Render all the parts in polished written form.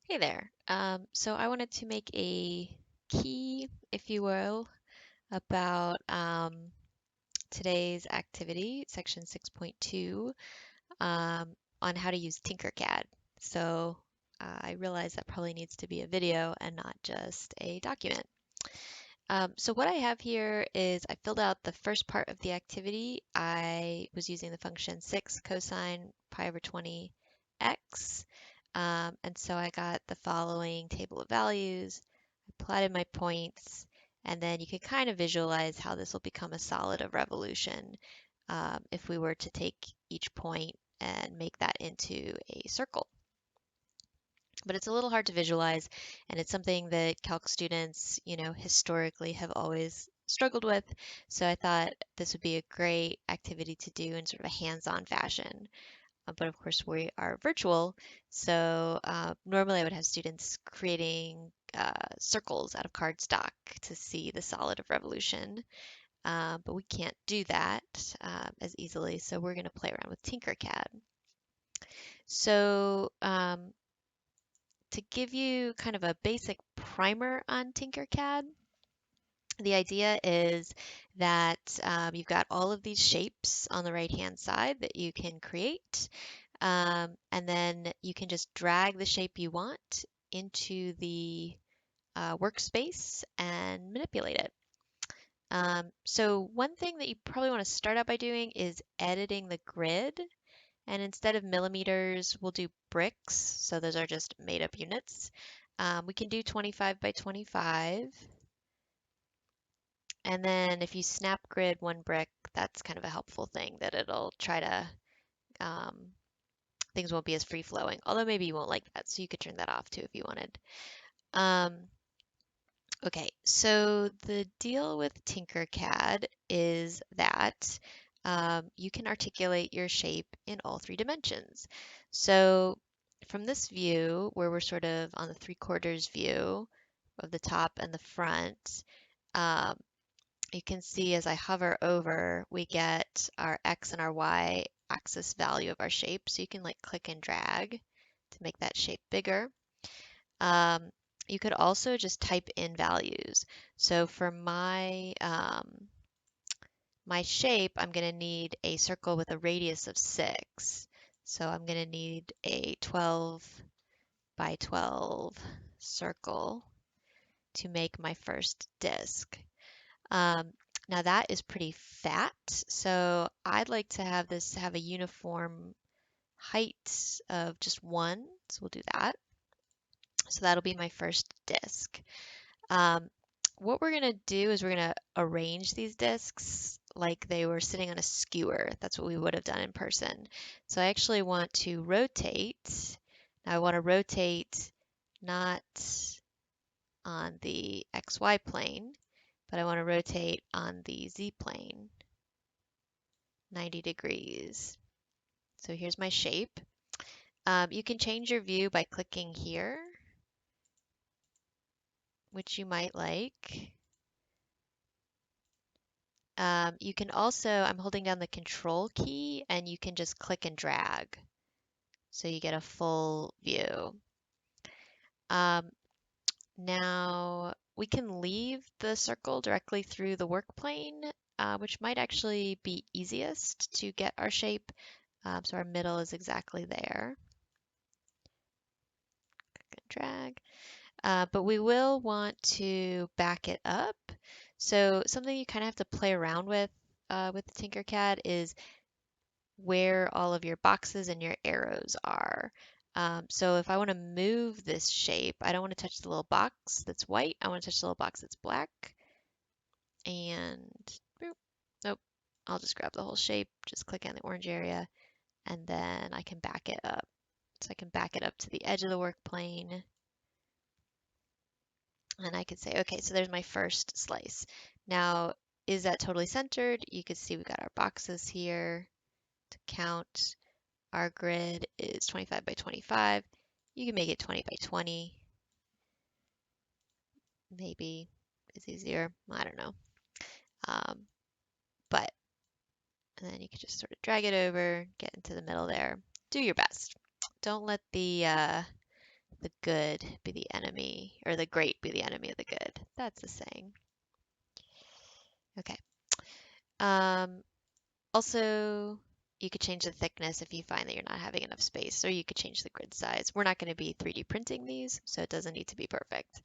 Hey there. So I wanted to make a key, if you will, about today's activity, section 6.2, on how to use TinkerCAD. So I realize that probably needs to be a video and not just a document. So what I have here is I filled out the first part of the activity. I was using the function 6 cosine pi over 20 x. And so I got the following table of values, I plotted my points, and then you can kind of visualize how this will become a solid of revolution if we were to take each point and make that into a circle. But it's a little hard to visualize, and it's something that calc students, historically have always struggled with. So I thought this would be a great activity to do in sort of a hands-on fashion. But of course, we are virtual, so normally I would have students creating circles out of cardstock to see the solid of revolution. But we can't do that as easily, so we're going to play around with TinkerCAD. So to give you kind of a basic primer on TinkerCAD, the idea is that you've got all of these shapes on the right-hand side that you can create, and then you can just drag the shape you want into the workspace and manipulate it. So one thing that you probably want to start out by doing is editing the grid. And instead of millimeters, we'll do bricks. So those are just made up units. We can do 25 by 25. And then if you snap grid one brick, that's kind of a helpful thing that it'll try to, um, things won't be as free flowing. Although maybe you won't like that, so you could turn that off too if you wanted. Okay, so the deal with TinkerCAD is that you can articulate your shape in all three dimensions. So from this view, where we're sort of on the 3/4 view of the top and the front, um, you can see as I hover over, we get our X and our Y axis value of our shape. So you can like click and drag to make that shape bigger. Um, you could also just type in values. So for my shape, I'm going to need a circle with a radius of 6. So I'm going to need a 12 by 12 circle to make my first disc. Um, Now that is pretty fat, so I'd like to have this have a uniform height of just 1, so we'll do that. So that'll be my first disc. Um, what we're going to do is we're going to arrange these discs like they were sitting on a skewer. That's what we would have done in person. So I actually want to rotate. Now I want to rotate not on the XY plane, but I want to rotate on the Z plane, 90 degrees. So here's my shape. You can change your view by clicking here, which you might like. You can also, I'm holding down the control key and you can just click and drag. So you get a full view. Um, Now we can leave the circle directly through the work plane, which might actually be easiest to get our shape. So our middle is exactly there. Drag. But we will want to back it up. So something you kind of have to play around with TinkerCAD is where all of your boxes and your arrows are. So if I want to move this shape, I don't want to touch the little box that's white. I want to touch the little box that's black. And boop, nope, I'll just grab the whole shape, just click on the orange area, and then I can back it up. So I can back it up to the edge of the work plane. And I could say, okay, so there's my first slice. Now, is that totally centered? You can see we've got our boxes here to count. Our grid is 25 by 25. You can make it 20 by 20. Maybe is easier. I don't know. Um, but and then you can just sort of drag it over, get into the middle there. Do your best. Don't let the the good be the enemy, or the great be the enemy of the good. That's a saying. Okay. Um, Also, you could change the thickness if you find that you're not having enough space, or you could change the grid size. We're not going to be 3D printing these, so it doesn't need to be perfect.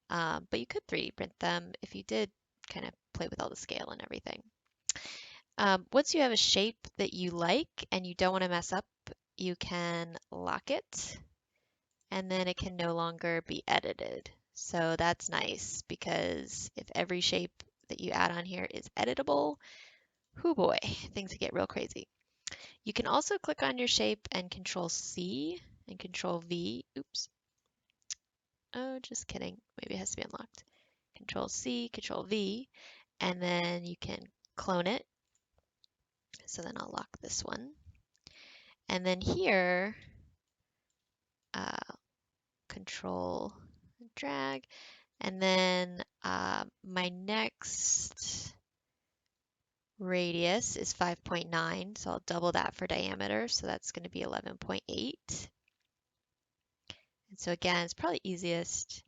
But you could 3D print them if you did kind of play with all the scale and everything. Once you have a shape that you like and you don't want to mess up, you can lock it, and then it can no longer be edited. So that's nice, because if every shape that you add on here is editable, whoo boy, things get real crazy. You can also click on your shape and Control C and Control V. Oops. Oh, just kidding. Maybe it has to be unlocked. Control C, Control V, and then you can clone it. So then I'll lock this one. And then here, Control drag, and then my next radius is 5.9, so I'll double that for diameter, so that's going to be 11.8. And so again, it's probably easiest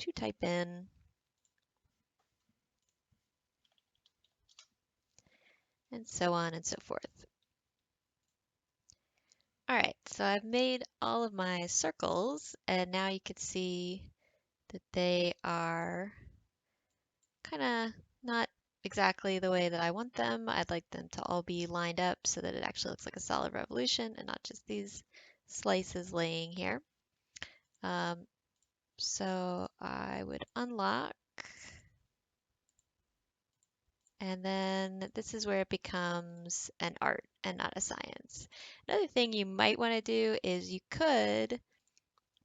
to type in and so on and so forth. All right, so I've made all of my circles, and now you can see that they are kind of not exactly the way that I want them. I'd like them to all be lined up so that it actually looks like a solid revolution and not just these slices laying here. So I would unlock, and then this is where it becomes an art and not a science. Another thing you might want to do is you could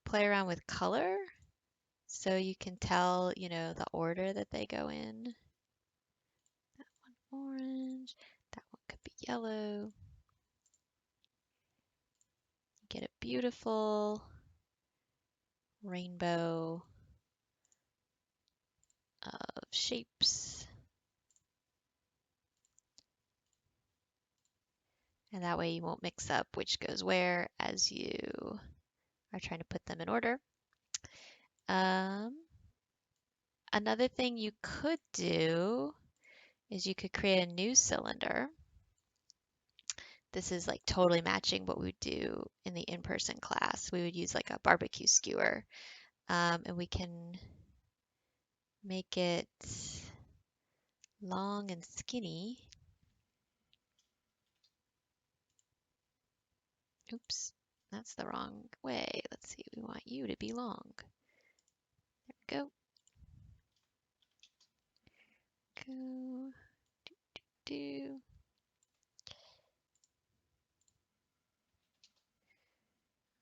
play around with color so you can tell, the order that they go in. That one orange, that one could be yellow. Get a beautiful rainbow of shapes. And that way you won't mix up which goes where as you are trying to put them in order. Another thing you could do is you could create a new cylinder. This is like totally matching what we would do in the in-person class. We would use like a barbecue skewer, and we can make it long and skinny. Oops, that's the wrong way. Let's see, we want you to be long. There we go. Go. Do.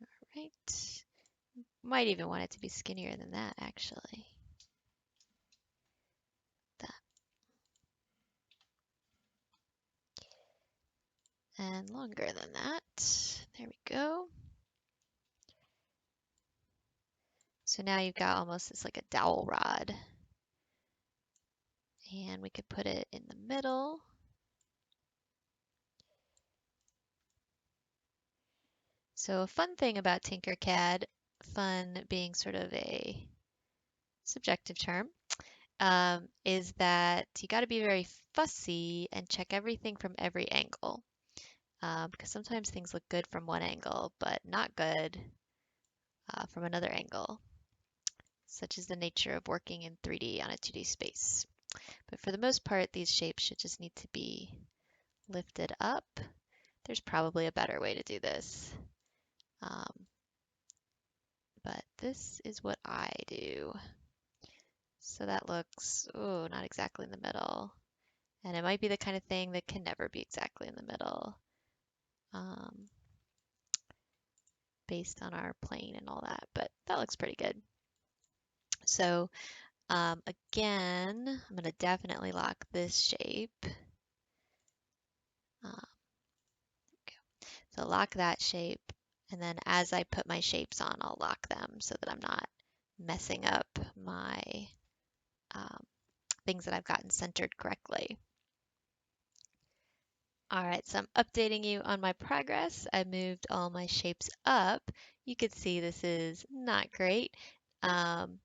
All right. Might even want it to be skinnier than that, actually. That. And longer than that. There we go. So now you've got almost this like a dowel rod. And we could put it in the middle. So a fun thing about TinkerCAD, fun being sort of a subjective term, is that you got to be very fussy and check everything from every angle. Because sometimes things look good from one angle, but not good from another angle. Such is the nature of working in 3D on a 2D space. But for the most part, these shapes should just need to be lifted up. There's probably a better way to do this. But this is what I do. So that looks, oh, not exactly in the middle. And it might be the kind of thing that can never be exactly in the middle, based on our plane and all that, but that looks pretty good. So again, I'm going to definitely lock this shape. So lock that shape, and then as I put my shapes on, I'll lock them so that I'm not messing up my things that I've gotten centered correctly. All right, so I'm updating you on my progress. I moved all my shapes up. You can see this is not great. Um,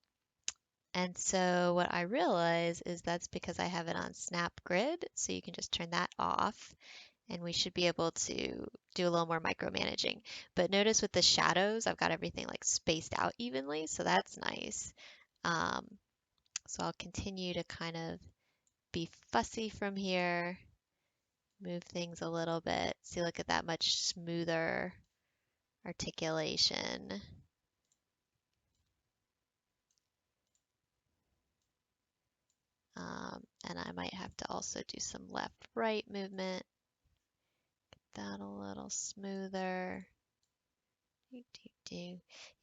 and so what I realize is that's because I have it on Snap Grid, so you can just turn that off and we should be able to do a little more micromanaging. But notice with the shadows, I've got everything like spaced out evenly, so that's nice. Um, so I'll continue to kind of be fussy from here, move things a little bit. See, look at that much smoother articulation. And I might have to also do some left-right movement. Get that a little smoother. You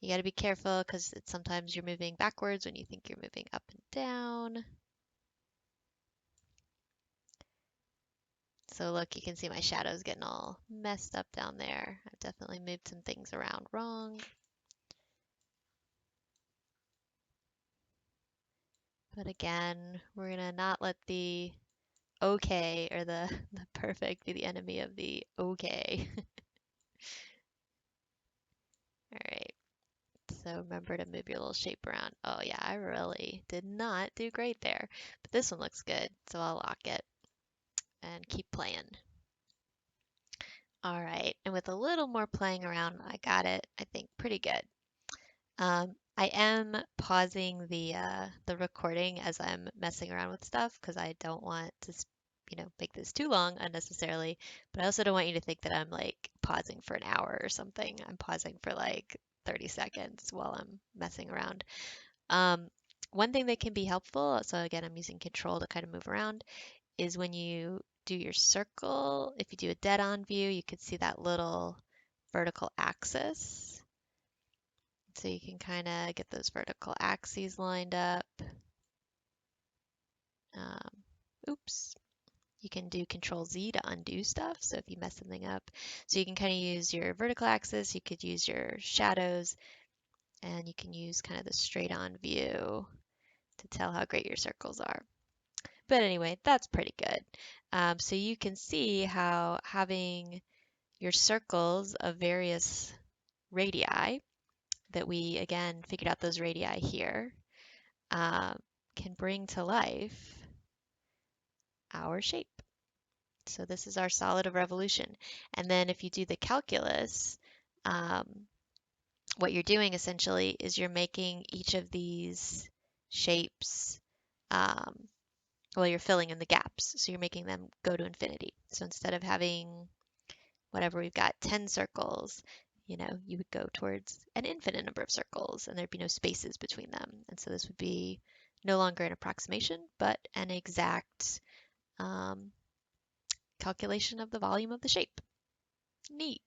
got to be careful because sometimes you're moving backwards when you think you're moving up and down. So look, you can see my shadows getting all messed up down there. I've definitely moved some things around wrong. But again, we're gonna not let the okay or the perfect be the enemy of the okay. All right. So remember to move your little shape around. Oh yeah, I really did not do great there. But this one looks good, so I'll lock it and keep playing. All right, and with a little more playing around, I got it, I think, pretty good. I am pausing the recording as I'm messing around with stuff because I don't want to, make this too long unnecessarily. But I also don't want you to think that I'm like pausing for an hour or something. I'm pausing for like 30 seconds while I'm messing around. Um, One thing that can be helpful, so again, I'm using control to kind of move around, is when you do your circle, if you do a dead-on view, you could see that little vertical axis. So you can kind of get those vertical axes lined up. Um, Oops. You can do Control Z to undo stuff. So if you mess something up, so you can kind of use your vertical axis, you could use your shadows, and you can use kind of the straight on view to tell how great your circles are. But anyway, that's pretty good. So you can see how having your circles of various radii that we, again, figured out those radii here, um, can bring to life our shape. So this is our solid of revolution. And then if you do the calculus, um, what you're doing essentially is you're making each of these shapes, um, well, you're filling in the gaps. So you're making them go to infinity. So instead of having whatever we've got 10 circles, you would go towards an infinite number of circles and there'd be no spaces between them. And so this would be no longer an approximation, but an exact um, calculation of the volume of the shape. Neat.